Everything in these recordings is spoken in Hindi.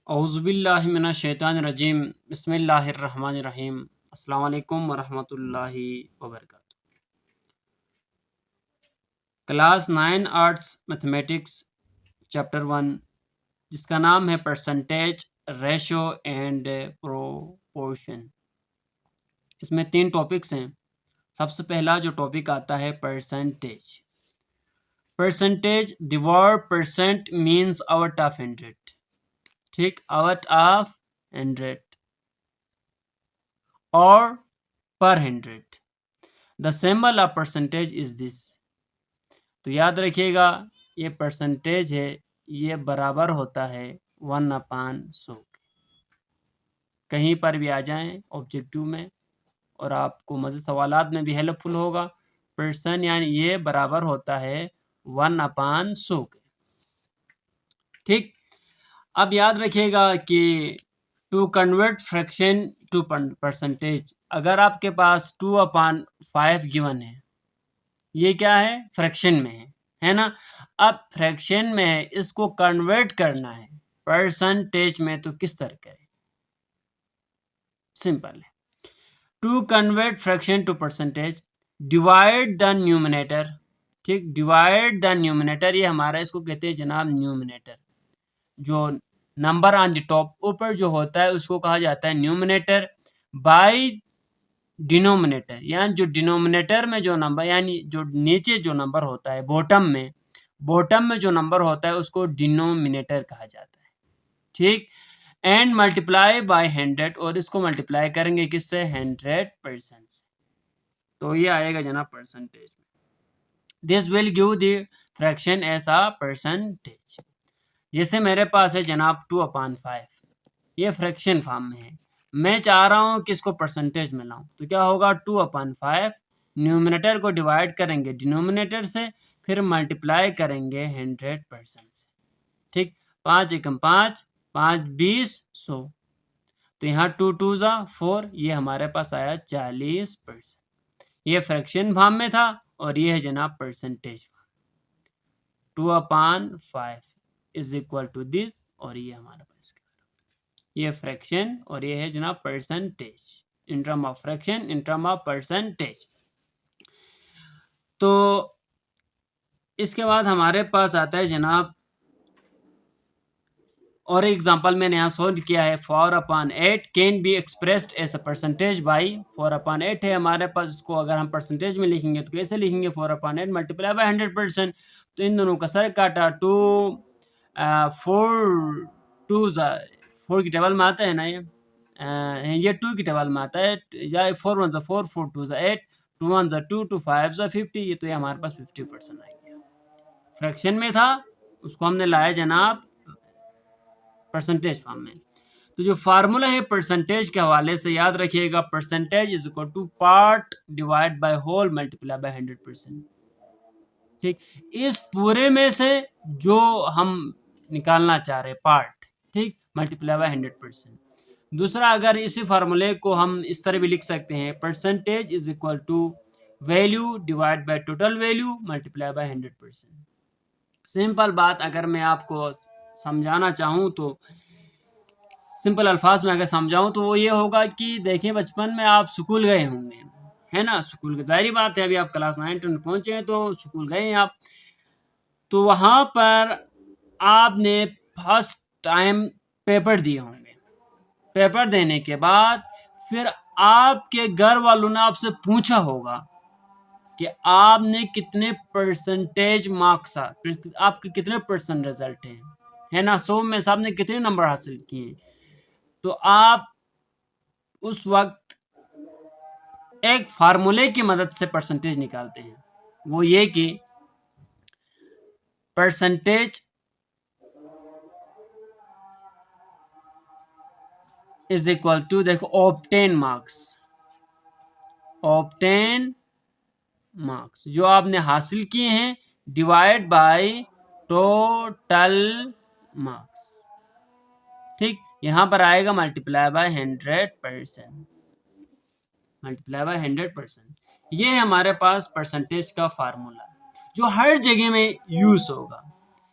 औज़ुबिल्लाहिमिनश्शैतानिर्रजीम बिस्मिल्लाहिर्रहमानिर्रहीम अस्सलाम वालेकुम वरहमतुल्लाहि वबरकातुहू। क्लास 9 आर्ट्स मैथमेटिक्स चैप्टर 1 जिसका नाम है परसेंटेज रेशो एंड प्रोपोर्शन। इसमें 3 टॉपिक्स हैं। सबसे पहला जो टॉपिक आता है percentage. Percentage the word percent means out of 100, ठीक, out of 100 or per 100. The symbol of percentage is this. तो याद रखिएगा ये परसेंटेज है, ये बराबर होता है 1/100। कहीं पर भी आ जाएं ऑब्जेक्टिव में और आपको मज़ीद सवालात में भी हेल्पफुल होगा। परसेंट यानी ये बराबर होता है 1/100 के, ठीक। अब याद रखिएगा कि to convert fraction to percentage, अगर आपके पास 2/5 गिवन है, ये क्या है, फ्रैक्शन में है ना। अब फ्रैक्शन में है, इसको कन्वर्ट करना है परसेंटेज में, तो किस तरह करें? सिंपल है। To convert fraction to percentage, divide the numerator, ठीक, डिवाइड द न्यूमिनेटर, ये हमारा इसको कहते हैं जनाब न्यूमिनेटर। जो नंबर ऑन द टॉप ऊपर जो होता है उसको कहा जाता है न्यूमिनेटर, बाय डिनोमिनेटर, यानी जो डिनोमिनेटर में जो नंबर, यानी जो नीचे जो नंबर होता है बॉटम में जो नंबर होता है उसको डिनोमिनेटर कहा जाता है, ठीक। एंड मल्टीप्लाई बाय 100, और इसको मल्टीप्लाई करेंगे किससे, 100% से, तो ये आएगा जनाब percentage. This will give the fraction as a percentage. जैसे मेरे पास है जनाब 2/5, ये फ्रैक्शन फॉर्म में है, मैं चाह रहा हूँ कि इसको परसेंटेज में लाऊं, तो क्या होगा, 2/5 न्यूमिनेटर को डिवाइड करेंगे डिनोमिनेटर से, फिर मल्टीप्लाई करेंगे 100% से, ठीक। 5 एकम 5, 5 20 100, तो यहाँ 2 2 4, ये हमारे पास आया 40%। ये फ्रैक्शन फॉर्म में था और ये है जनाब percentage form. 2/5 is equal to this, और ये हमारे पास ये फ्रैक्शन और ये है जनाब percentage, in term of fraction, in term of percentage. तो इसके बाद हमारे पास आता है जनाब और एग्जांपल मैंने यहाँ सोल्व किया है। 4/8 can be expressed as a percentage by 4/8 है हमारे पास, इसको अगर हम परसेंटेज में लिखेंगे तो कैसे लिखेंगे, 4/8 मल्टीप्लाई बाई 100%। तो इन दोनों का सर काटा, 4 की टेबल में आता है ना, ये 2 की टेबल में आता है, या 4 1 4 4 2 8 2 1 2 2 5 50, ये तो ये हमारे पास 50% आ गया। फ्रैक्शन में था, उसको हमने लाया जनाब परसेंटेज फॉर्म में। तो जो फार्मूला है परसेंटेज के हवाले से याद रखिएगा, percentage is equal to part divide by whole multiply by 100%, ठीक। इस पूरे में से जो हम निकालना चाह रहे पार्ट, ठीक, मल्टीप्लाई बाय 100%। दूसरा, अगर इसी फार्मूले को हम इस तरह भी लिख सकते हैं, percentage is equal to value divide by total value multiply by 100%। Simple बात अगर मैं आपको समझाना चाहूँ तो, सिंपल अल्फाज में अगर समझाऊं तो वो ये होगा कि देखिए, बचपन में आप स्कूल गए होंगे, है ना, स्कूल की जाहिर बात है, अभी आप क्लास 9 10 पहुंचे हैं तो स्कूल गए हैं आप, तो वहां पर आपने फर्स्ट टाइम पेपर दिए होंगे। पेपर देने के बाद फिर आपके घर वालों ने आपसे पूछा होगा कि आपने कितने परसेंटेज मार्क्स, आपके कितने परसेंट रिजल्ट हैं, है ना, 100 में से आपने कितने नंबर हासिल किए। तो आप उस वक्त एक फार्मूले की मदद से परसेंटेज निकालते हैं, वो ये कि परसेंटेज इज इक्वल टू, देखो, ऑब्टेन मार्क्स जो आपने हासिल किए हैं डिवाइड बाय टोटल मार्क्स, ठीक। यहां पर आएगा मल्टीप्लाई बाय 100%, मल्टीप्लाई बाय 100%। ये है हमारे पास परसेंटेज का फार्मूला जो हर जगह में यूज होगा।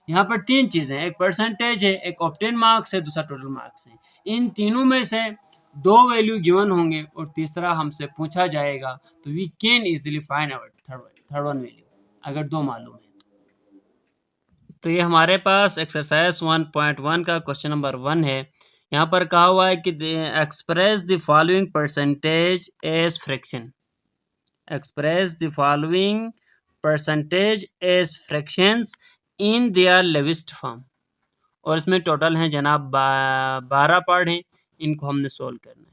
यहाँ पर तीन चीज़ें, एक परसेंटेज है, एक ऑब्टेन मार्क्स है, दूसरा टोटल मार्क्स है। इन तीनों में से दो वैल्यू गिवन होंगे और तीसरा हमसे पूछा जाएगा, तो we can easily find out third one value अगर दो मालूम है तो ये हमारे पास एक्सरसाइज 1.1 का क्वेश्चन नंबर 1 है। यहाँ पर कहा हुआ है कि express the following percentage as fraction, express the following percentage as fractions in their lowest form. और इसमें टोटल हैं जनाब 12 पार्ट हैं, इनको हमने सोल्व करना है।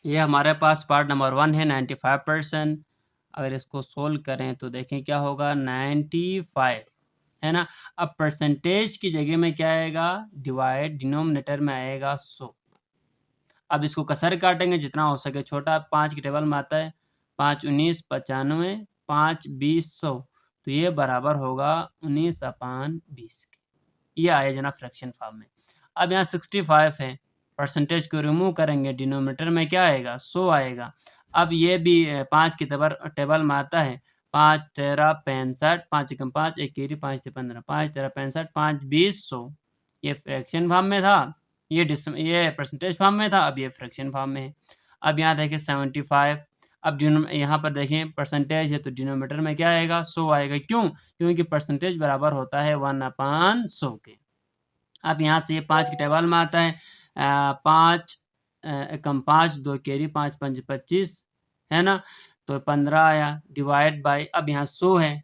ये हमारे पास पार्ट नंबर 1 है 95%। अगर इसको सोल्व करें तो देखें क्या होगा, 95 है ना। अब परसेंटेज की जगह में क्या आएगा, डिवाइड, डिनोमिनेटर में आएगा 100। अब इसको कसर काटेंगे जितना हो सके छोटा, 5 की टेबल में आता है 5 19 95 5 20 100, तो ये बराबर होगा 19/20 के। ये आया जना फ्रैक्शन फॉर्म में। अब यहाँ 65 है, परसेंटेज को रिमूव करेंगे, डिनोमिनेटर में क्या आएगा 100 आएगा। अब ये भी 5 की टेबल में आता है 5 13 65 5 एकम 5 1 केरी 5 से 15 5 13 65 5 20 100। ये फ्रैक्शन फॉर्म में था, ये परसेंटेज फॉर्म में था, अब ये फ्रैक्शन फॉर्म में है। अब यहाँ देखिए 75, अब यहाँ पर देखें परसेंटेज है तो डिनोमिनेटर में क्या आएगा 100 आएगा। क्यों? क्योंकि परसेंटेज बराबर होता है 1/100 के। अब यहाँ से ये 5 की टेबल में आता है 5 एकम 5 2 केरी 5 5 25 है ना, तो 15 आया, डिवाइड बाय, अब यहाँ 100 है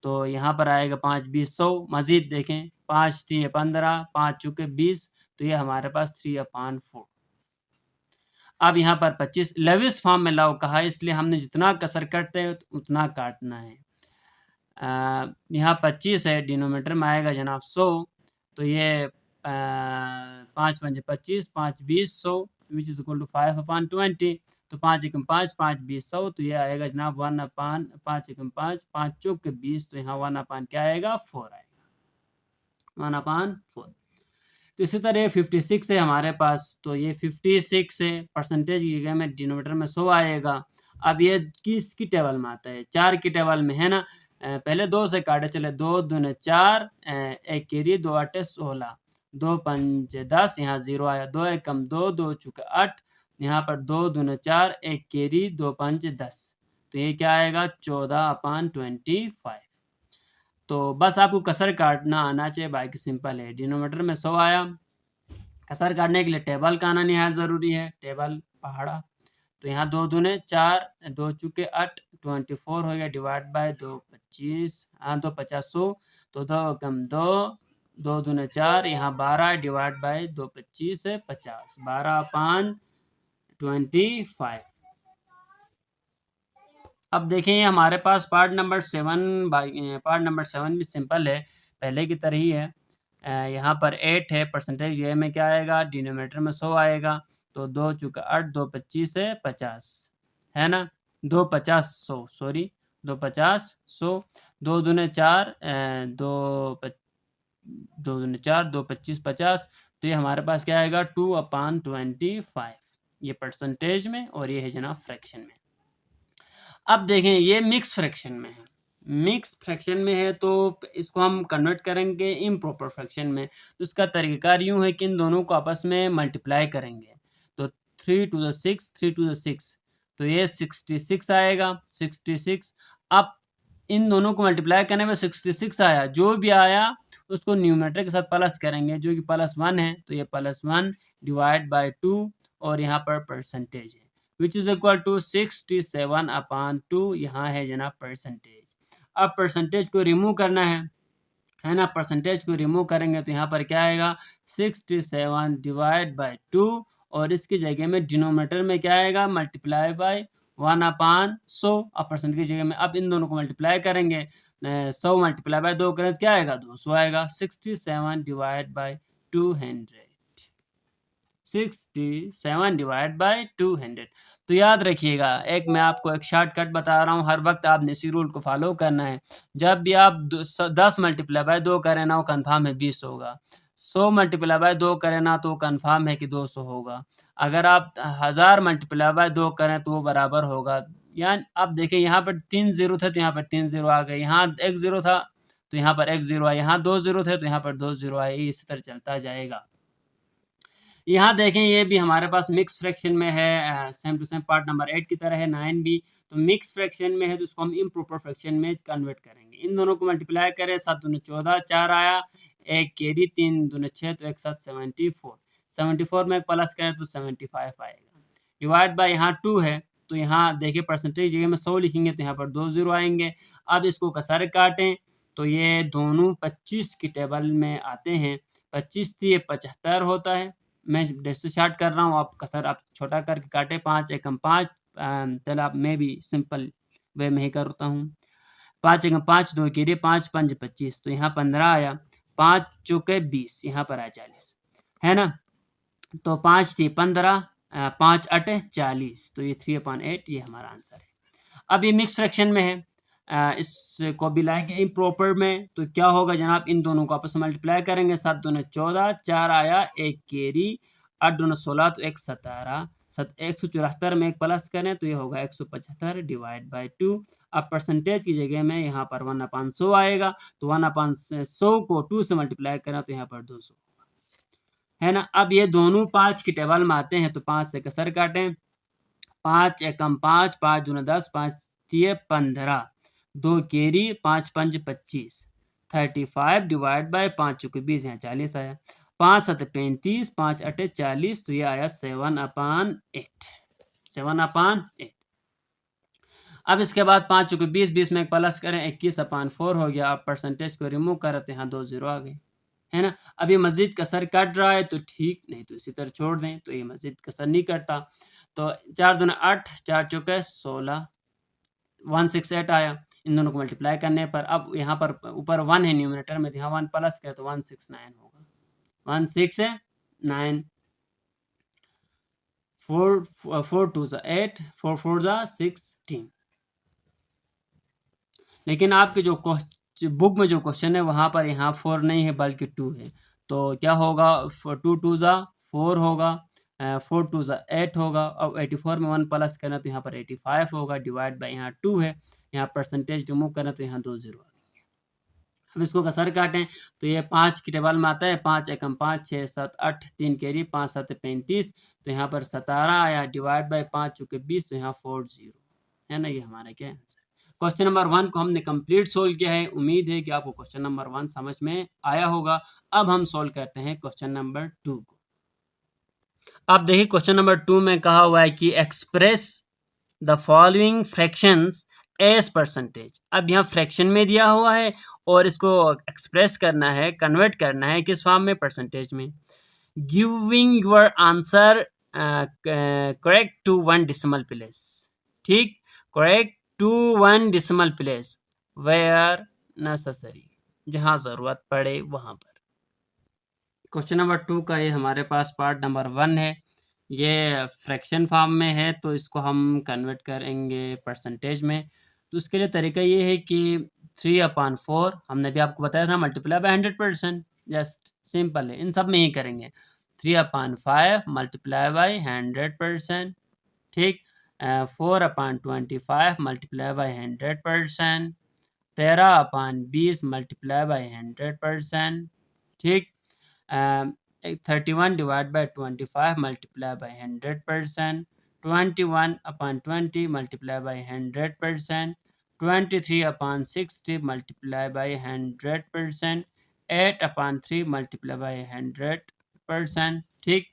तो यहाँ पर आएगा 5 20 100। मजीद देखें 5 3 15 5 चुके 20, तो ये हमारे पास 3/4। अब यहाँ पर 25 लेविस फॉर्म में लाओ कहा है, इसलिए हमने जितना कसर काटते हैं उतना काटना है। यहाँ 25 है, डिनोमिनेटर में आएगा जनाब 100, तो ये 5 5 25 5 20 100 विच इज इक्वल टू 5/20। तो 5 एकम 5 5 20 100, तो ये आएगा जनाब 1/5 एकम 5 5 चौक 20, तो यहाँ 1/, क्या आएगा 4 आएगा 1/4। तो इसी तरह 56 है हमारे पास, तो ये 56 है, परसेंटेज की जगह में डिनोमिनेटर में 100 आएगा। अब ये किसकी टेबल में आता है, 4 की टेबल में है ना। पहले 2 से काटे चले, 2 दूने 4 1 केरी 2 8 16 2 5 10, यहाँ 0 आया, 2 एकम 2 2 चुके 8, यहाँ पर 2 दूने 4 1 केरी 2 5 10, तो ये क्या आएगा 14/25। तो बस आपको कसर काटना आना चाहिए, बाकी सिंपल है। डिनोमिनेटर में 100 आया, कसर काटने के लिए टेबल का आना निहायत ज़रूरी है, टेबल पहाड़ा। तो यहाँ 2 दूने 4 2 चुके 8 24 हो गया, डिवाइड बाय 2 25, हाँ 2 50 100, तो 2 कम 2 2 दूने 4, यहाँ 12 डिवाइड बाय 2 25 है 50, 12/25। अब देखें हमारे पास पार्ट नंबर 7 भी सिंपल है, पहले की तरह ही है। यहाँ पर 8 है, परसेंटेज ये में क्या आएगा, डिनोमिनेटर में 100 आएगा, तो 2 चुका 8 2 25 है 50 है ना, 2 50 100 सॉरी 2 50 100, 2 दूने 4 2 दूने 4 2 25 50, तो ये हमारे पास क्या आएगा 2/25, ये परसेंटेज में और ये है जनाब फ्रैक्शन में। अब देखें ये मिक्स फ्रैक्शन में है, मिक्स फ्रैक्शन में है तो इसको हम कन्वर्ट करेंगे इम्प्रॉपर फ्रैक्शन में। तो इसका तरीक़ाकार यूँ है कि इन दोनों को आपस में मल्टीप्लाई करेंगे, तो 3 to the 6 3 to the 6, तो ये 66 आएगा 66। अब इन दोनों को मल्टीप्लाई करने में 66 आया, जो भी आया उसको न्यूमरेटर के साथ प्लस करेंगे, जो कि +1 है, तो ये +1 डिवाइड बाय 2 और यहाँ पर परसेंटेज है विच इज इक्वल टू 67/2, यहाँ है जनाब परसेंटेज। अब परसेंटेज को रिमूव करना है ना, परसेंटेज को रिमूव करेंगे तो यहाँ पर क्या आएगा 67 डिवाइड बाय 2 और इसकी जगह में डिनोमिनेटर में क्या आएगा मल्टीप्लाई बाय 1/100। अब परसेंटेज की जगह में अब इन दोनों को मल्टीप्लाई करेंगे, 100 मल्टीप्लाई बाय 2 करें तो क्या आएगा 200 आएगा। 67 डिवाइड बाय 200, 67 डिवाइड बाय 200। तो याद रखिएगा, एक मैं आपको एक शॉर्टकट बता रहा हूँ, हर वक्त आपने इसी रूल को फॉलो करना है। जब भी आप 10 मल्टीप्लाई बाय 2 करें ना, वो कन्फर्म है 20 होगा। 100 मल्टीप्लाई बाय 2 करें ना, तो कन्फर्म है कि 200 होगा। अगर आप 1000 मल्टीप्लाई बाय 2 करें तो वो बराबर होगा। यानी अब देखिए यहाँ पर 3 0 थे तो यहाँ पर 3 0 आ गए, यहाँ 1 0 था तो यहाँ पर एक जीरो आए, यहाँ 2 जीरो थे तो यहाँ पर 2 जीरो आए, इसी तरह चलता जाएगा। यहाँ देखें ये भी हमारे पास मिक्स फ्रैक्शन में है, same to same part number 8 की तरह है 9 भी, तो मिक्स फ्रैक्शन में है तो उसको हम इम्प्रॉपर फ्रैक्शन में कन्वर्ट करेंगे। इन दोनों को मल्टीप्लाई करें, 7 दूनी 14, 4 आया, एक कैरी, 3 दूनी 6 तो एक साथ 74, 74 में प्लस करें तो 75 आएगा। डिवाइड बाय यहाँ 2 है तो यहाँ देखिए परसेंटेज जगह में 100 लिखेंगे तो यहाँ पर 2 जीरो आएंगे। अब इसको कसर काटें तो ये दोनों 25 की टेबल में आते हैं, 25 थी, ये 75 होता है। मैं जैसे स्टार्ट कर रहा हूँ, आप कसर आप छोटा करके काटे, 5 एकम 5, चलो आप मैं भी सिंपल वे में ही करता हूँ। 5 एकम 5, 2 के लिए 5 5 25, तो यहाँ 15 आया, 5 चौके 20, यहाँ पर आया 40, है ना। तो 5 थी 15, 5 8 40, तो ये 3/8 ये हमारा आंसर है। अब ये मिक्स फ्रैक्शन में है, इसको भी लाएंगे इम्प्रॉपर में, तो क्या होगा जनाब, इन दोनों को आपस में मल्टीप्लाई करेंगे, 7 दूने 14, 4 आया, एक कैरी, 8 दूने 16 तो एक 17, 174 में एक प्लस करें तो ये होगा 175 डिवाइड बाय 2। अब परसेंटेज की जगह में यहाँ पर 1/100 आएगा, तो 1/100 को 2 से मल्टीप्लाई करें तो यहाँ पर 200, है ना। अब ये दोनों 5 की टेबल में आते हैं तो 5 से कसर काटें, 5 एकम 5, 5 दूने 10, 5 दिए 15, 2 कैरी, 5 5 25, 35 डिवाइड बाय 5 चुके 20, यहाँ 40 आया, 5 7 35, 5 8 40, तो ये आया 7/8, 7/8। अब इसके बाद 5 चुके 20, 20 में एक प्लस करें, 21/4 हो गया। अब परसेंटेज को रिमूव करें तो यहाँ 2 जीरो आ गए, है ना। अब ये मस्जिद कसर कट रहा है तो ठीक, नहीं तो इसी तरह छोड़ दें, तो ये मस्जिद कसर नहीं करता। तो 4 दूने 8, 4 चौके 16, 168 आया। इन दोनों को मल्टीप्लाई करने पर, अब यहाँ पर ऊपर 1 है न्यूमरेटर में, यहाँ 1 प्लस किया तो 169 होगा, 169, 4 2 8, 4 4 16। लेकिन आपके जो बुक में जो क्वेश्चन है वहाँ पर यहाँ 4 नहीं है बल्कि 2 है, तो क्या होगा, 2 2 4 होगा, 4 2 8 होगा, और 84 में 1 प्लस करना तो यहाँ पर 85 होगा, डिवाइड बाय यहाँ 2 है, यहाँ परसेंटेज रिमूव करना तो यहाँ 2 जीरो आ गया। अब इसको कसर काटें तो ये 5 की टेबल में आता है, 5 एकम 5, 6 7 8, 3 कैरी, 5 7 35, तो यहाँ पर 17 आया, डिवाइड बाय 5 चुके 20, तो यहाँ 4 जीरो, है ना। ये हमारा क्या आंसर। क्वेश्चन नंबर 1 को हमने कंप्लीट सोल्व किया है। उम्मीद है कि आपको क्वेश्चन नंबर 1 समझ में आया होगा। अब हम सोल्व करते हैं क्वेश्चन नंबर 2 को। अब देखिए क्वेश्चन नंबर 2 में कहा हुआ है कि express the following fractions as percentage. अब यहाँ फ्रैक्शन में दिया हुआ है और इसको एक्सप्रेस करना है, कन्वर्ट करना है किस फॉर्म में, परसेंटेज में। Giving your answer correct to 1 decimal place, ठीक, correct to 1 decimal place where necessary, जहां जरूरत पड़े वहां पर। क्वेश्चन नंबर 2 का ये हमारे पास पार्ट नंबर 1 है, ये फ्रैक्शन फॉर्म में है, तो इसको हम कन्वर्ट करेंगे परसेंटेज में। तो उसके लिए तरीका ये है कि 3/4 हमने भी आपको बताया था, मल्टीप्लाई बाय 100%, जस्ट सिंपल है, इन सब में ही करेंगे। 3/5 मल्टीप्लाई बाय 100%, ठीक, 4/25 मल्टीप्लाई बाय 100%, 13/20 मल्टीप्लाई बाय 100%, ठीक, 31 divide by 25 multiply by 100%, 21/20 multiply by 100%, 23/60 multiply by 100%, 8/3 multiply by 100%, ठीक।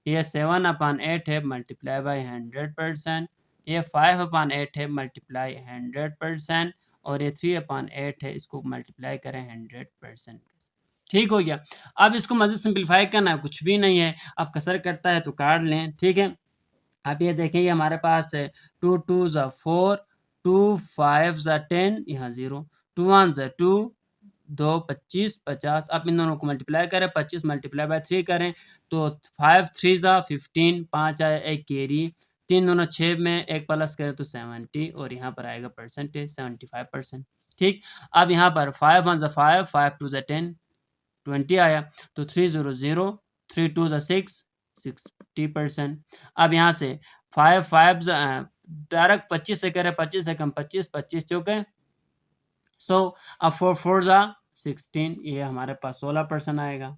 ये 7/8 है मल्टीप्लाई बाय 100%, ये 5/8 है मल्टीप्लाई 100%, और ये 3/8 है, इसको मल्टीप्लाई करें 100%, ठीक हो गया। अब इसको मज़ीद सिंप्लीफाई करना है, कुछ भी नहीं है, अब कसर करता है तो काट लें, ठीक है। अब ये देखें, ये हमारे पास है 2 2 4, 2 5 10, यहाँ 0, 2 1 2, 2 25 50। अब इन दोनों को मल्टीप्लाई करें, 25 मल्टीप्लाई बाय 3 करें तो 5 3 15, 5 आया, एक कैरी, 3 दोनों 6 में एक प्लस करें तो 70, और यहाँ पर आएगा परसेंटेज 75%, ठीक। अब यहाँ पर 5 1 5, 5 2 10, 20 आया, तो 3 0 0, 3 2 6, 60%। अब यहाँ से 5 5 डायरेक्ट 25 से करें, 25 से कम 25, 25 चौके 100, अब 4 4 16, ये हमारे पास 16% आएगा।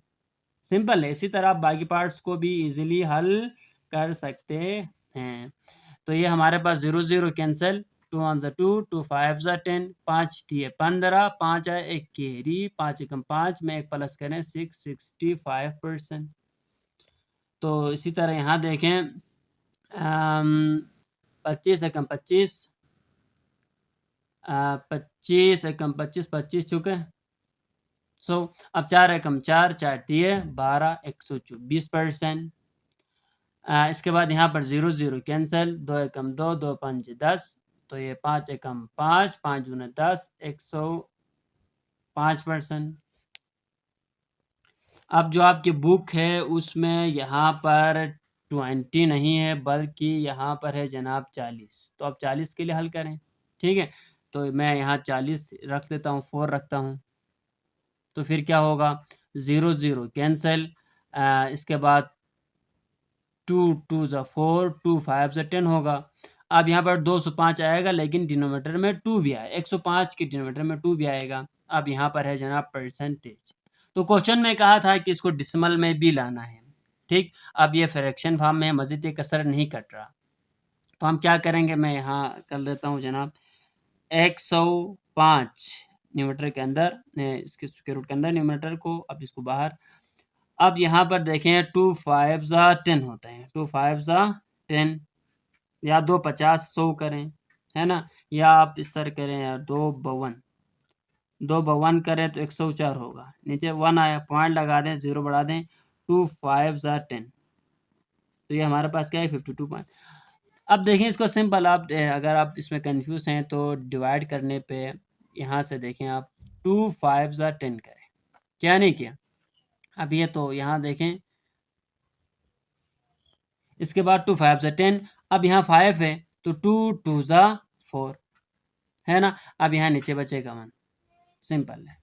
सिंपल है। इसी तरह आप बाकी पार्ट्स को भी इजीली हल कर सकते हैं। तो ये हमारे पास 0 0 कैंसिल, 2 1 2, 2 5 10, 5 दिए 15, 5 आए 1 कैरी, 5 एकम 5 में 1 प्लस करें 6, 65%। तो इसी तरह यहाँ देखें 25 एकम 25, 25 एकम 25, 25 चुके। अब 4 एकम 4, 4 दिए 12, 124%। इसके बाद यहाँ पर 0 0 कैंसिल, 2 एकम 2, 2 5 10, तो ये 5 एकम 5, 5 दूने 10, 105%। अब जो आपकी बुक है उसमें यहाँ पर 20 नहीं है, बल्कि यहाँ पर है जनाब 40। तो आप 40 के लिए हल करें, ठीक है। तो मैं यहाँ 40 रख देता हूँ, 4 रखता हूँ। तो फिर क्या होगा, 0 0 कैंसिल, इसके बाद 2 2 ज़ा 4, 2 5 ज़ा 10 होगा। अब यहाँ पर 205 आएगा, लेकिन डिनोमीटर में 2 भी आए, 105 के डिनोमीटर में 2 भी आएगा। अब यहाँ पर है जनाब परसेंटेज। तो क्वेश्चन में कहा था कि इसको डिसिमल में भी लाना है, ठीक। अब ये फ्रैक्शन फॉर्म में मजीद ये कसर नहीं कट रहा, तो हम क्या करेंगे, मैं यहाँ कर लेता हूँ जनाब 105 न्यूमरेटर के अंदर, इसके स्क्वायर रूट के अंदर न्यूमरेटर को, अब इसको बाहर। अब यहाँ पर देखें 2 5 ज़ा 10 होते हैं, 2 5 ज़ा 10, या 2 50 100 करें, है ना, या आप इस तरह करें यार 2 52, 2 52 करें तो 104 होगा। नीचे 1 आया, पॉइंट लगा दें, 0 बढ़ा दें, 2 5 ज़ा 10, तो ये हमारे पास क्या है 52 पॉइंट। अब देखें इसको सिंपल, आप अगर आप इसमें कंफ्यूज हैं तो डिवाइड करने पे यहाँ से देखें आप 2 5 ज़ा 10 करें, क्या नहीं किया। अब ये तो यहाँ देखें, इसके बाद 2 5 ज़ा 10, अब यहाँ 5 है तो 2 2 ज़ा 4, है ना। अब यहाँ नीचे बचेगा 1, सिंपल है।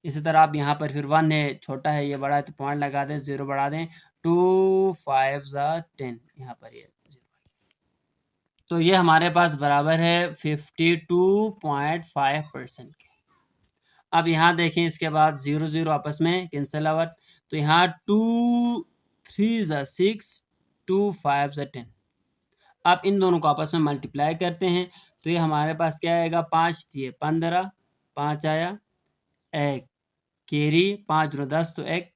इसी तरह आप यहाँ पर फिर 1 है, छोटा है, ये बड़ा है, तो पॉइंट लगा दें, 0 बढ़ा दें, 2 5 ज़ा 10, यहाँ पर ये 0। तो ये हमारे पास बराबर है 52.5% के। अब यहाँ देखें, इसके बाद 0 0 आपस में कैंसिल आउट, तो यहाँ 2 3 ज़ा 6, 2 5 ज़ा 10। अब इन दोनों को आपस में मल्टीप्लाई करते हैं, तो ये हमारे पास क्या आएगा, 5 दिए 15, 5 आया, 1 कैरी, 5 दूने 10, तो 1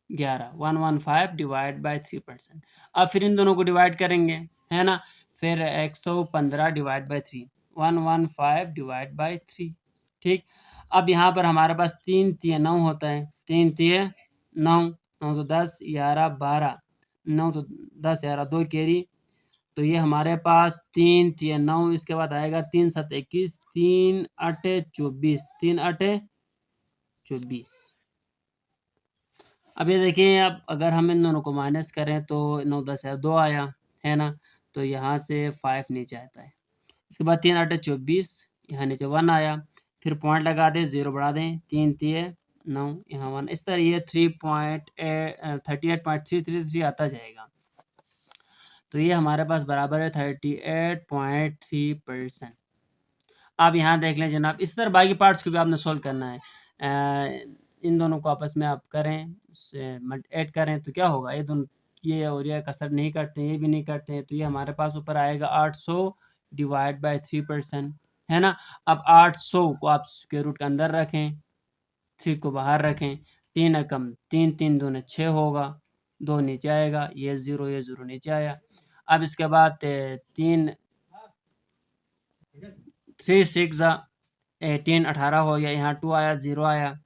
11, 115 डिवाइड बाय 3%। अब फिर इन दोनों को डिवाइड करेंगे, है ना, फिर 115 डिवाइड बाय 3, 115 डिवाइड बाय 3, ठीक। अब यहाँ पर हमारे पास 3 3 9 होता है, 3 3 9, 9 तो 10, 11 12, 9 तो 10 11 2 कैरी, तो ये हमारे पास 3 3 9, इसके बाद आएगा 3 7 21, 3 8 24, 3 8 24। अब ये देखिए, अब अगर हम इन दोनों को माइनस करें तो 9 10 2 आया, है ना, तो यहाँ से 5 नीचे आता है। इसके बाद 3 8 24, यहाँ नीचे 1 आया, फिर पॉइंट लगा दें, 0 बढ़ा दें, 3 3 9, यहाँ 1, इस तरह ये 38.333 आता जाएगा। तो ये हमारे पास बराबर है 38.3%। आप यहाँ देख लें जनाब, इस तरह बाकी पार्ट्स को भी आपने सोल्व करना है। इन दोनों को आपस में आप करें, ऐड करें, तो क्या होगा, ये दोनों ये और ये कसर नहीं करते, ये भी नहीं करते हैं, तो ये हमारे पास ऊपर आएगा 800 डिवाइड बाय 3%, है ना। अब 800 को आप स्क्वायर रूट के अंदर रखें, 3 को बाहर रखें, 3 एकम 3, 3 दूने 6 होगा, 2 नीचे आएगा, ये 0 नीचे आया। अब इसके बाद 3 3 6 18 18 हो गया, यहाँ 2 आया, 0 आया,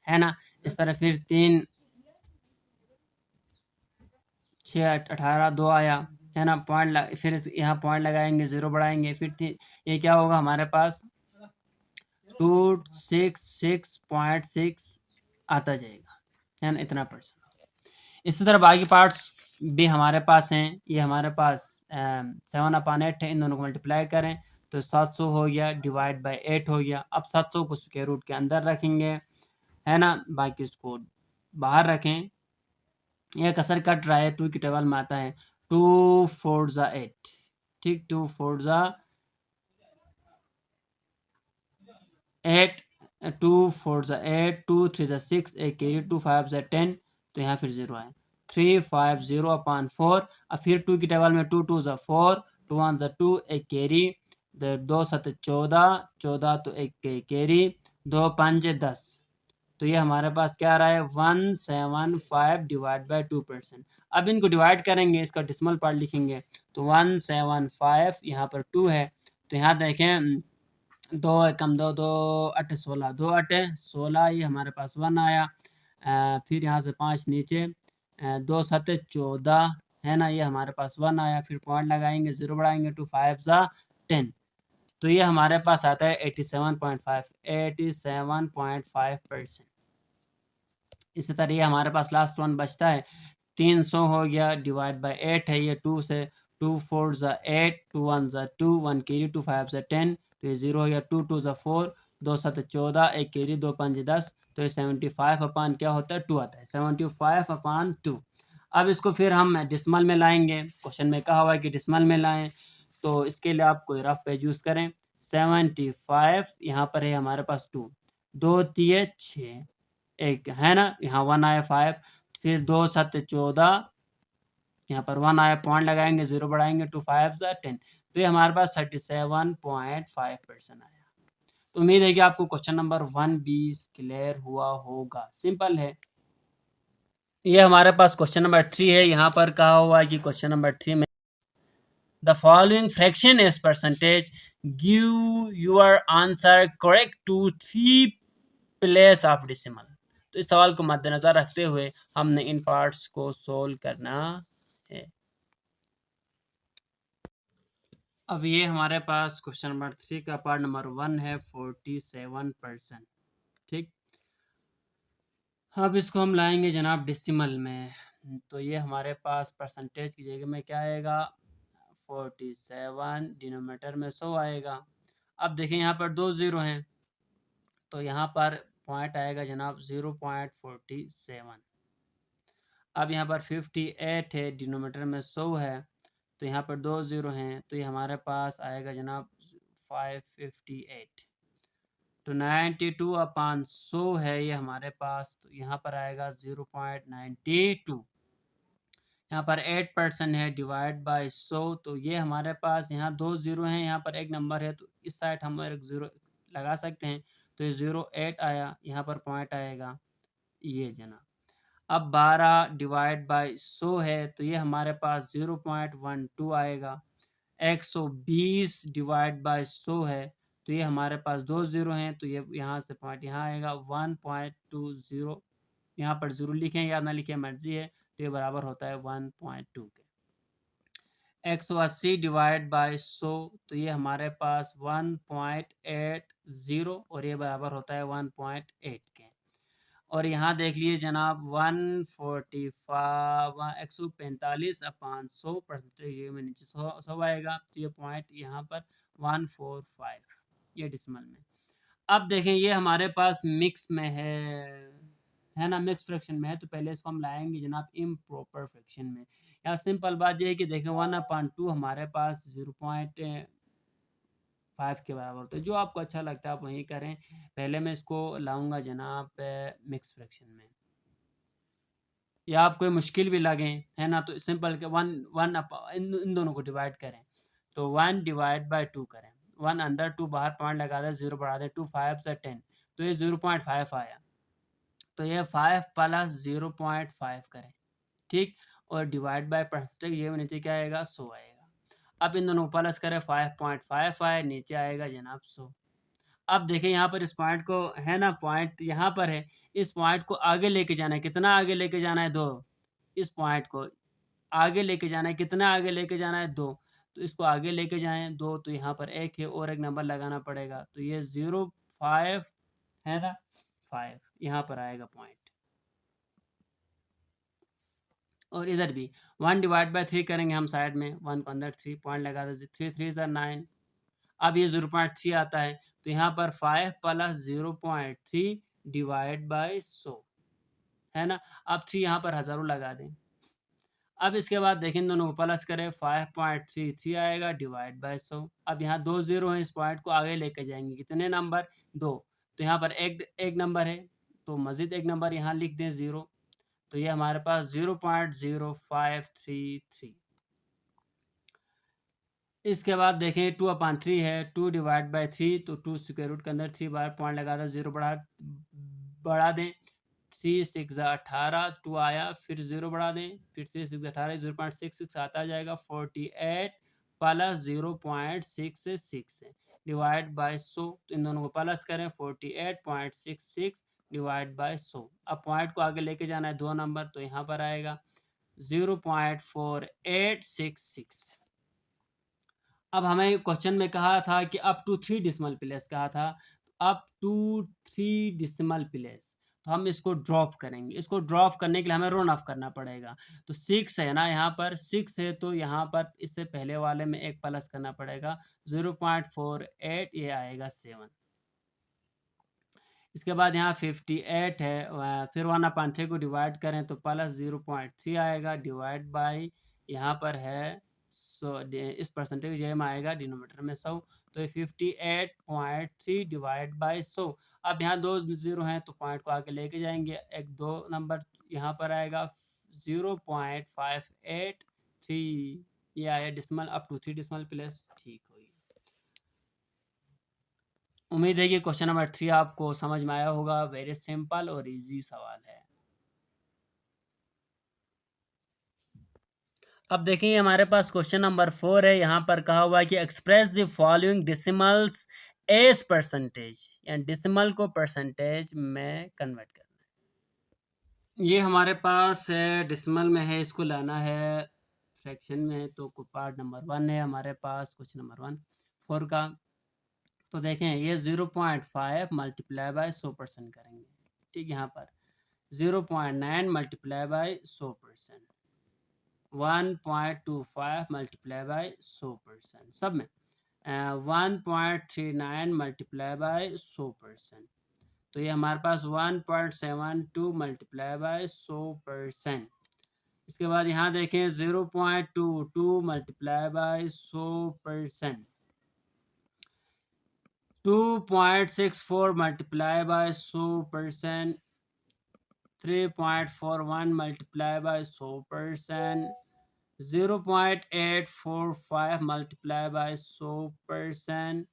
है ना। इस तरह फिर 3 6 18 2 आया, है ना, पॉइंट फिर यहाँ पॉइंट लगाएंगे, 0 बढ़ाएंगे, फिर ये क्या होगा हमारे पास 266.6 आता जाएगा, है ना, इतना %। इसी तरह बाकी पार्ट्स भी हमारे पास हैं। ये हमारे पास 7/8 है, इन दोनों को मल्टीप्लाई करें तो 700 हो गया, डिवाइड बाय 8 हो गया। अब 700 को स्क्वायर रूट के अंदर रखेंगे, है ना, बाकी उसको बाहर रखें। यह कसर कट रहा है, 2 की टेबल में आता है, 2 4 ज़ा 8, ठीक, 2 4 ज़ा 8, 2 4 ज़ा 8, 2 3 ज़ा 6, एक कैरी, 2 5 ज़ा 10, तो यहाँ फिर 0 आए, 3 5 0 अपॉन 4। अब फिर 2 की टेबल में 2 2 ज़ा 4, 2 1 ज़ा 2, एक कैरी, 2 7 14, 14 तो एक कैरी, 2 5 10। तो ये हमारे पास क्या आ रहा है 175 डिवाइड बाय 2%। अब इनको डिवाइड करेंगे, इसका डिसिमल पार्ट लिखेंगे, तो 175 यहाँ पर 2 है, तो यहाँ देखें 2 एकम 2 2 8 16, 2 8 16, ये हमारे पास 1 आया। फिर यहाँ से 5 नीचे, 2 7 14 है ना, ये हमारे पास 1 आया। फिर पॉइंट लगाएंगे, 0 बढ़ाएंगे, 2 5 ज़ा 10, तो ये हमारे पास आता है 87.5%। इसी तरह ये हमारे पास लास्ट वन बचता है 300 हो गया, डिवाइड बाय 8 है, ये 2 से 2 4 ज़ा 8, 2 1 ज़ा 2, 1 कैरी, 2 5 ज़ा 10, तो ये 0 हो गया, 2 2 ज़ा 4, 2 7 14, एक कैरी, 2 5 10, तो ये 75 अपान क्या होता है 2 आता है, 75 अपान 2। अब इसको फिर हम डिसमल में लाएंगे, क्वेश्चन में कहा हुआ है कि डिसमल में लाएं, तो इसके लिए आप कोई रफ पेज यूज़ करें। 75 यहाँ पर है हमारे पास 2, 2 3 6, एक है ना, यहाँ 1 आया 5, फिर 2 7 14, यहाँ पर 1 आया, पॉइंट लगाएंगे, 0 बढ़ाएंगे, 2 5 ज़ा 10, तो ये हमारे पास 37.5% आया। तो उम्मीद है कि आपको क्वेश्चन नंबर 1B क्लियर हुआ होगा, सिंपल है। ये हमारे पास क्वेश्चन नंबर 3 है, यहाँ पर कहा हुआ है कि क्वेश्चन नंबर 3 में the following fraction as percentage, give your answer correct to 3 place of decimal. तो इस सवाल को मद्देनजर रखते हुए हमने इन पार्ट्स को सोल्व करना है। अब ये हमारे पास क्वेश्चन नंबर 3 का पार्ट नंबर 1 है 47%। ठीक, अब इसको हम लाएंगे जनाब डेसिमल में, तो ये हमारे पास परसेंटेज की जगह में क्या आएगा 47, डिनोमिनेटर में 100 आएगा। अब देखें यहाँ पर 2 0 हैं, तो यहाँ पर पॉइंट आएगा जनाब 0.47। अब यहाँ पर 58 है, डिनोमीटर में 100 है, तो यहाँ पर 2 0 हैं, तो ये हमारे पास आएगा जनाब 558। तो 92 अपान 100 है ये हमारे पास, तो यहाँ पर आएगा 0.92। यहाँ पर 8% है, डिवाइड बाय 100, तो ये हमारे पास यहाँ 2 0 हैं, यहाँ पर एक नंबर है, तो इस साइड हम एक 0 लगा सकते हैं, तो ये 08 आया, यहाँ पर पॉइंट आएगा ये जना। अब 12 डिवाइड बाय 100 है, तो ये हमारे पास 0.12 आएगा। 120 डिवाइड बाय 100 है, तो ये हमारे पास 2 0 हैं, तो ये यहाँ से पॉइंट यहाँ आएगा 1.20, यहाँ पर 0 लिखें या ना लिखें मर्जी है, तो ये बराबर होता है 1.2 के। 180 डिवाइड बाय 100, तो ये हमारे पास 1.80, और ये बराबर होता है 1.8 के। और यहाँ देख लीजिए जनाब 145 अपान 100 परसेंटेज में नीचे 100 आएगा, तो ये पॉइंट यहाँ पर 145 ये डिसमल में। अब देखें ये हमारे पास मिक्स में है ना, मिक्स फ्रैक्शन में है, तो पहले इसको हम लाएंगे जनाब इम्प्रॉपर फ्रैक्शन में। यहाँ सिंपल बात ये है कि देखें 1/2 हमारे पास 0.5 के बराबर, तो जो आपको अच्छा लगता है आप वही करें। पहले मैं इसको लाऊंगा जनाब मिक्स फ्रैक्शन में, या आप कोई मुश्किल भी लगे है ना, तो सिंपल के वन वन इन दोनों को डिवाइड करें, तो 1 डिवाइड बाय 2 करें, 1 अंदर 2 बाहर, पॉइंट लगा दें, 0 बढ़ा दें, 2 5 से 10, तो ये 0.5 आया, तो ये 5 प्लस 0.5 करें, ठीक, और डिवाइड बाय परसेंटेज ये नीचे क्या आएगा 100 आएगा। अब इन दोनों को प्लस करें, 5.5 आए, नीचे आएगा जनाब 100। अब देखें यहाँ पर इस पॉइंट को है ना, पॉइंट यहाँ पर है, इस पॉइंट को आगे लेके जाना है, कितना आगे लेके जाना है 2, इस पॉइंट को आगे लेके जाना है, कितना आगे लेके जाना है 2, तो इसको आगे लेके जाएं 2, तो यहाँ पर 1 है और एक नंबर लगाना पड़ेगा, तो ये 0.5 है ना, 5 यहाँ पर आएगा पॉइंट। और इधर भी 1 डिवाइड बाय 3 करेंगे हम साइड में, 1 को अंदर 3 पॉइंट लगा दें, 3 3 ज़ा 9। अब ये 0.3 आता है, तो यहाँ पर 5 प्लस 0.3 डिवाइड बाय 100 है ना। अब 3 यहाँ पर हज़ारों लगा दें। अब इसके बाद देखें दोनों को प्लस करें, 5.33 आएगा डिवाइड बाय 100। अब यहाँ 2 0 हैं, इस पॉइंट को आगे लेके जाएंगे, कितने नंबर 2, तो यहाँ पर एक नंबर है, तो मज़ीद एक नंबर यहाँ लिख दें 0, तो ये हमारे पास 0.0533। इसके बाद देखें 2/3 है, 2 डिवाइड बाई 3, तो 2 स्क्वायर रूट के अंदर 3 बार पॉइंट लगा था, 0 बढ़ा दें, 3 6 18, 2 आया, फिर 0 बढ़ा दें, फिर 3 6 18, 0.66 आता जाएगा, 48 प्लस 0.66 डिवाइड बाई 100, तो इन दोनों को प्लस करें, 48.66 डिवाइड बाई 100। अब पॉइंट को आगे लेके जाना है 2 नंबर, तो यहाँ पर आएगा 0.4866। अब हमें क्वेश्चन में कहा था कि अप टू 3 डिसिमल प्लेस कहा था, अप टू 3 डिसिमल प्लेस, तो हम इसको ड्रॉप करेंगे। इसको ड्रॉप करने के लिए हमें रोन ऑफ करना पड़ेगा। तो 6 है ना, यहाँ पर 6 है, तो यहाँ पर इससे पहले वाले में एक प्लस करना पड़ेगा, 0.48, ये आएगा 7। इसके बाद यहाँ 58 है, फिर 1/3 को डिवाइड करें तो प्लस 0.3 आएगा, डिवाइड बाई यहाँ पर है 100, इस परसेंटेज में आएगा डिनोमीटर में 100, तो ये 58.3 डिवाइड बाई 100। अब यहाँ 2 0 हैं, तो पॉइंट को आगे लेके जाएंगे, एक 2 नंबर यहाँ पर आएगा 0.583, ये आया decimal, up to 3 decimal place. ठीक होगी। उम्मीद है कि क्वेश्चन नंबर 3 आपको समझ में आया होगा। वेरी सिंपल और इजी सवाल है। अब देखिए हमारे पास क्वेश्चन नंबर 4 है। यहाँ पर कहा हुआ है कि express the following decimals as percentage, यानी डिसिमल को परसेंटेज में कन्वर्ट करना है। ये हमारे पास है डिसिमल में है, इसको लाना है फ्रैक्शन में है, तो पार्ट नंबर 1 है हमारे पास क्वेश्चन नंबर 4 का। तो देखें ये 0.5 मल्टीप्लाई बाय 100% करेंगे। ठीक, यहाँ पर 0.9 मल्टीप्लाई बाय 100%, 1.25 मल्टीप्लाई बाय 100%, सब में 1.39 मल्टीप्लाई बाय 100%, तो ये हमारे पास 1.72 मल्टीप्लाई बाय 100%। इसके बाद यहाँ देखें 0.22 multiply by 100%, 2.64 multiply by 100%, 3.41 multiply by 100%, 0.845 multiply by 100%,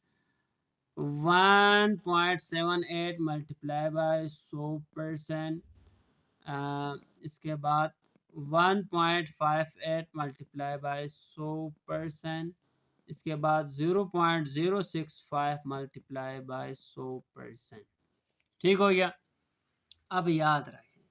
1.78 multiply by 100%, इसके बाद 1.58 multiply by 100%, इसके बाद 0.065 मल्टीप्लाई बाय 100%। ठीक हो गया। अब याद रखें,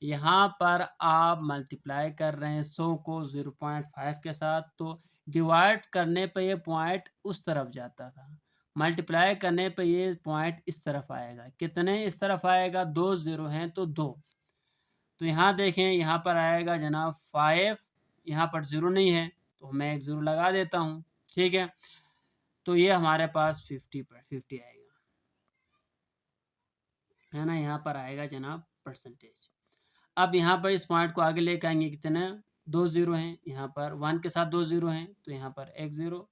यहाँ पर आप मल्टीप्लाई कर रहे हैं 100 को 0.5 के साथ, तो डिवाइड करने पे ये पॉइंट उस तरफ जाता था, मल्टीप्लाई करने पे ये पॉइंट इस तरफ आएगा। कितने इस तरफ आएगा? 2 0 हैं तो 2, तो यहाँ देखें यहाँ पर आएगा जनाब 5, यहाँ पर 0 नहीं है तो मैं एक 0 लगा देता हूँ। ठीक है, तो ये हमारे पास 50 आएगा, है ना, यहाँ पर आएगा जनाब परसेंटेज। अब यहाँ पर इस पॉइंट को आगे लेकर आएंगे, कितने 2 0 हैं, यहाँ पर 1 के साथ 2 0 हैं, तो यहाँ पर एक 0,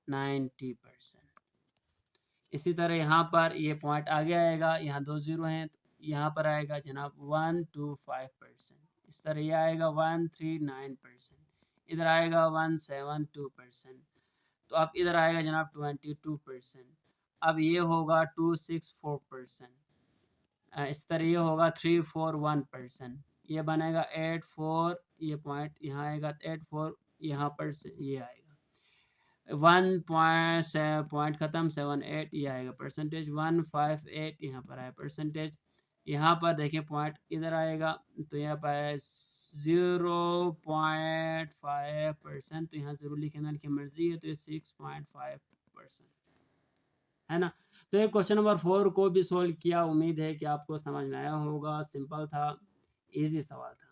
90%। इसी तरह यहाँ पर ये पॉइंट आगे आएगा, यहाँ 2 0 हैं, तो यहाँ पर आएगा जनाब 125%। इस तरह ये आएगा 139%, इधर आएगा 172%, तो अब इधर आएगा जनाब 22%। अब ये होगा 264%, इस तरह ये होगा 341%, ये बनेगा 84, ये पॉइंट यहाँ आएगा 84, यहाँ पर से ये आएगा 1 पॉइंट ख़त्म 78, ये आएगा परसेंटेज 158, यहाँ पर आया परसेंटेज। यहाँ पर देखिए पॉइंट इधर आएगा, तो यहाँ पर 0.5%, तो यहाँ जरूर लिखना की मर्जी है, तो ये 6.5% है ना। तो ये क्वेश्चन नंबर 4 को भी सोल्व किया, उम्मीद है कि आपको समझ में आया होगा। सिंपल था, इजी सवाल था।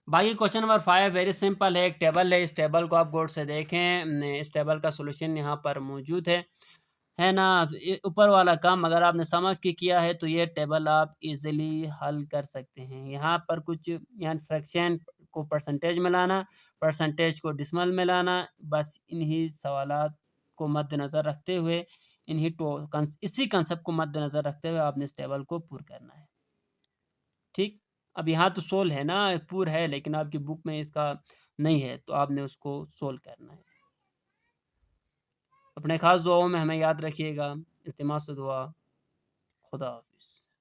बाकी क्वेश्चन नंबर 5 वेरी सिंपल है। एक टेबल है, इस टेबल को आप गौर से देखें, इस टेबल का सॉल्यूशन यहाँ पर मौजूद है ना। ऊपर वाला काम अगर आपने समझ के किया है तो ये टेबल आप इजीली हल कर सकते हैं। यहाँ पर कुछ यहाँ फ्रैक्शन को परसेंटेज में लाना, परसेंटेज को डिसिमल में लाना, बस इन्हीं सवालात को मद्देनज़र रखते हुए इन्हीं इसी कंसेप्ट को मद्देनजर रखते हुए आपने इस टेबल को पूर करना है। ठीक, अब यहाँ तो सोल है ना, पूर है, लेकिन आपकी बुक में इसका नहीं है, तो आपने उसको सोल्व करना है। अपने खास दुआओं में हमें याद रखिएगा। इल्तिमास दुआ। खुदा हाफिज़।